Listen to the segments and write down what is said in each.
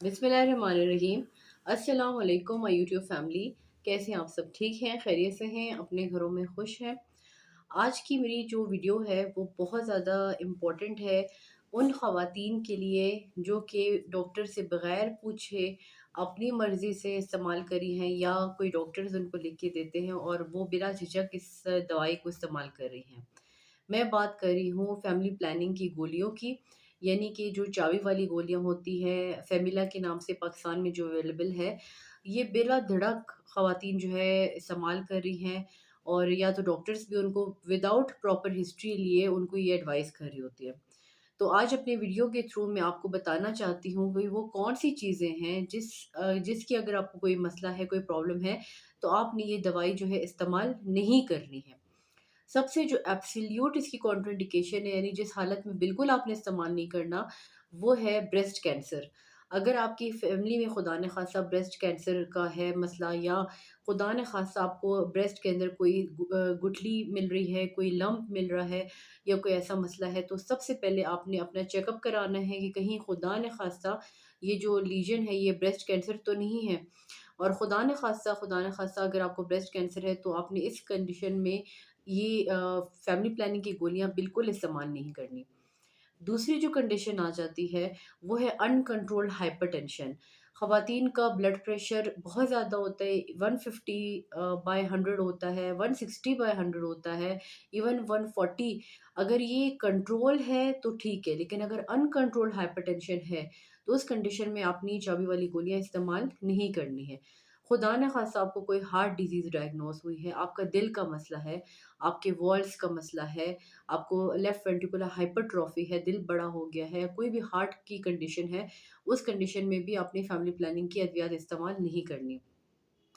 बिस्मिल्लाहिर्रहमानिर्रहीम। अस्सलाम वालेकुम माय यूट्यूब फैमिली। कैसे हैं आप सब? ठीक हैं, खैरियत से हैं, अपने घरों में खुश हैं। आज की मेरी जो वीडियो है वो बहुत ज़्यादा इम्पोर्टेंट है उन ख़वातीन के लिए जो कि डॉक्टर से बग़ैर पूछे अपनी मर्ज़ी से इस्तेमाल करी हैं या कोई डॉक्टर्स उनको लिख के देते हैं और वो बिला झिझक इस दवाई को इस्तेमाल कर रही हैं। मैं बात कर रही हूँ फैमिली प्लानिंग की गोलियों की, यानी कि जो चाबी वाली गोलियाँ होती हैं, फ़ेमिला के नाम से पाकिस्तान में जो अवेलेबल है, ये बिला धड़क ख़वातीन जो है इस्तेमाल कर रही हैं और या तो डॉक्टर्स भी उनको विदाउट प्रॉपर हिस्ट्री लिए उनको ये एडवाइस कर रही होती है। तो आज अपने वीडियो के थ्रू मैं आपको बताना चाहती हूँ कि वो कौन-सी चीज़ें हैं जिसकी अगर आपको कोई मसला है, कोई प्रॉब्लम है, तो आपने ये दवाई जो है इस्तेमाल नहीं करनी है। सबसे जो एब्सोल्यूट इसकी कॉन्ट्राइंडिकेशन है, यानी जिस हालत में बिल्कुल आपने इस्तेमाल नहीं करना, वो है ब्रेस्ट कैंसर। अगर आपकी फैमिली में खुदा न ख़ास्ता ब्रेस्ट कैंसर का है मसला या खुदा न ख़ास्ता आपको ब्रेस्ट के अंदर कोई गुठली मिल रही है, कोई लम्प मिल रहा है या कोई ऐसा मसला है, तो सबसे पहले आपने अपना चेकअप कराना है कि कहीं खुदा न ख़ास्ता ये जो लीजन है ये ब्रेस्ट कैंसर तो नहीं है। और खुदा न ख़ास्ता अगर आपको ब्रेस्ट कैंसर है तो आपने इस कंडीशन में ये फैमिली प्लानिंग की गोलियाँ बिल्कुल इस्तेमाल नहीं करनी। दूसरी जो कंडीशन आ जाती है, वो है अनकंट्रोल्ड हाइपरटेंशन। ख़वातीन का ब्लड प्रेशर बहुत ज़्यादा होता है, 150 बाय 100 होता है, 160 बाय 100 होता है, इवन 140। अगर ये कंट्रोल है तो ठीक है, लेकिन अगर अनकंट्रोल्ड हाइपरटेंशन है, तो उस कंडीशन में आपने ये चाबी वाली गोलियाँ इस्तेमाल नहीं करनी है। खुदा न ख़ास्ता आपको कोई हार्ट डिज़ीज़ डायग्नोज़ हुई है, आपका दिल का मसला है, आपके वॉल्व्स का मसला है, आपको लेफ्ट वेंट्रिकुलर हाइपरट्रॉफी है, दिल बड़ा हो गया है, कोई भी हार्ट की कंडीशन है, उस कंडीशन में भी आपने फैमिली प्लानिंग की अद्वियात इस्तेमाल नहीं करनी।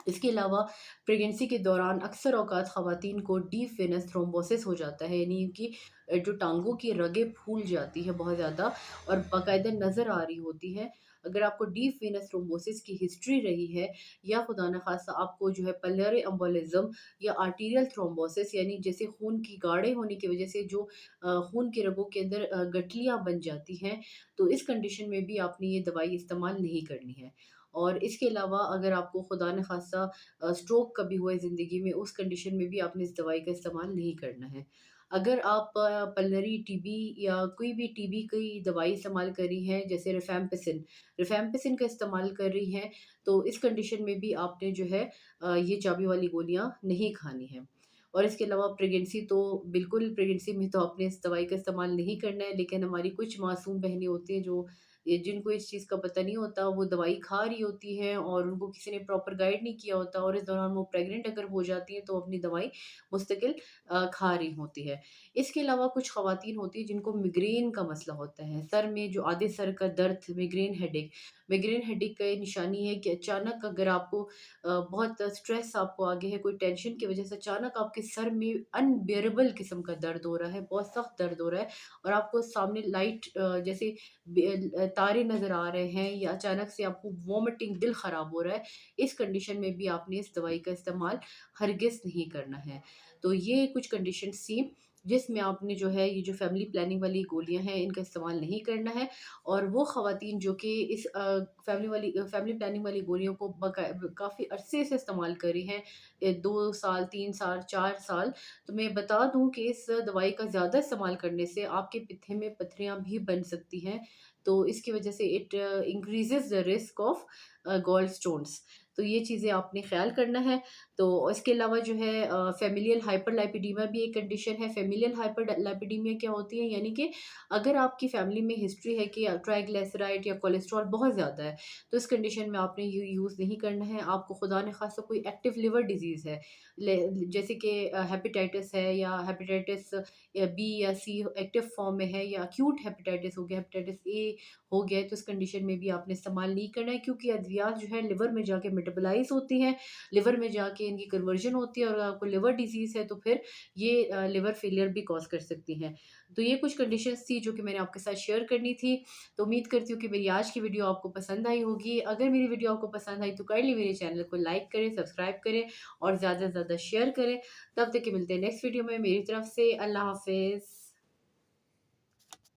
इसके अलावा प्रेगनेंसी के दौरान अक्सर औक़ात ख़वातीन को डीप वेनस थ्रोम्बोसिस हो जाता है, यानी कि जो टाँगों की रगें फूल जाती है बहुत ज़्यादा और बाकायदा नज़र आ रही होती है। अगर आपको डीप वेनस थ्रोम्बोसिस की हिस्ट्री रही है या खुदा न ख़ास्ता आपको जो है पल्मोनरी एम्बोलिज़्म या आर्टेरियल थ्रोम्बोसिस, यानी जैसे खून की गाढ़े होने की वज़ह से जो खून की रगों के अंदर गठलियाँ बन जाती हैं, तो इस कंडीशन में भी आपने ये दवाई इस्तेमाल नहीं करनी है। और इसके अलावा अगर आपको खुदा न ख़ास्ता स्ट्रोक कभी हुआ है ज़िंदगी में, उस कंडीशन में भी आपने इस दवाई का इस्तेमाल नहीं करना है। अगर आप पल्मोनरी टीबी या कोई भी टीबी की दवाई इस्तेमाल कर रही हैं, जैसे रिफैम्पिसिन का इस्तेमाल कर रही हैं, तो इस कंडीशन में भी आपने जो है ये चाबी वाली गोलियाँ नहीं खानी हैं। और इसके अलावा प्रेगनेंसी में तो आपने इस दवाई का इस्तेमाल नहीं करना है, लेकिन हमारी कुछ मासूम बहनें होती हैं जो जिनको इस चीज़ का पता नहीं होता, वो दवाई खा रही होती हैं और उनको किसी ने प्रॉपर गाइड नहीं किया होता और इस दौरान वो प्रेग्नेंट अगर हो जाती हैं, तो अपनी दवाई मुस्तकिल खा रही होती है। इसके अलावा कुछ ख़वातीन होती हैं जिनको मिग्रेन का मसला होता है, सर में जो आधे सर का दर्द, मिग्रेन हेडेक का ये निशानी है कि अचानक अगर आपको बहुत स्ट्रेस आपको आगे है, कोई टेंशन की वज़ह से अचानक आपके सर में अनबियरेबल किस्म का दर्द हो रहा है, बहुत सख्त दर्द हो रहा है और आपको सामने लाइट जैसे तारे नज़र आ रहे हैं या अचानक से आपको वॉमिटिंग, दिल ख़राब हो रहा है, इस कंडीशन में भी आपने इस दवाई का इस्तेमाल हरगिज़ नहीं करना है। तो ये कुछ कंडीशंस थी जिसमें आपने जो है ये जो फैमिली प्लानिंग वाली गोलियाँ हैं, इनका इस्तेमाल नहीं करना है और वो ख़वातीन जो कि इस फैमिली प्लानिंग वाली गोलियों को काफ़ी अरसे से इस्तेमाल कर रही हैं, 2 साल, 3 साल, 4 साल, तो मैं बता दूँ कि इस दवाई का ज़्यादा इस्तेमाल करने से आपके पित्ते में पथरियाँ भी बन सकती हैं। तो इसकी वजह से it increases the risk of gall stones. तो ये चीज़ें आपने ख़्याल करना है। तो इसके अलावा जो है फ़ेमिलियल हाइपरलिपिडीमिया भी एक कंडीशन है। फ़ेमिलियल हाइपरलिपिडीमिया क्या होती है? यानी कि अगर आपकी फ़ैमिली में हिस्ट्री है कि ट्राइग्लिसराइड या कोलेस्ट्रॉल बहुत ज़्यादा है, तो इस कंडीशन में आपने ये यूज़ नहीं करना है। आपको खुदा न ख़ास्ता कोई एक्टिव लिवर डिज़ीज़ है, ले जैसे कि हेपेटाइटिस है या हेपेटाइटिस या बी या सी एक्टिव फॉर्म में है या एक्यूट हेपेटाइटिस हो गया, हेपेटाइटिस ए हो गया है, तो इस कंडीशन में भी आपने इस्तेमाल नहीं करना है क्योंकि अद्वियात जो है लिवर में जाके मेटाबोलाइज़ होती हैं, लिवर में जाके इनकी कन्वर्जन होती है और अगर आपको लिवर डिज़ीज़ है तो फिर ये लिवर फेलियर भी कॉज़ कर सकती हैं। तो ये कुछ कंडीशंस थी जो कि मैंने आपके साथ शेयर करनी थी। तो उम्मीद करती हूँ कि मेरी आज की वीडियो आपको पसंद आई होगी। अगर मेरी वीडियो आपको पसंद आई तो काइंडली मेरे चैनल को लाइक करें, सब्सक्राइब करें और ज़्यादा से ज़्यादा शेयर करें। तब तक के मिलते हैं नेक्स्ट वीडियो में। मेरी तरफ से अल्लाह हाफ़िज़।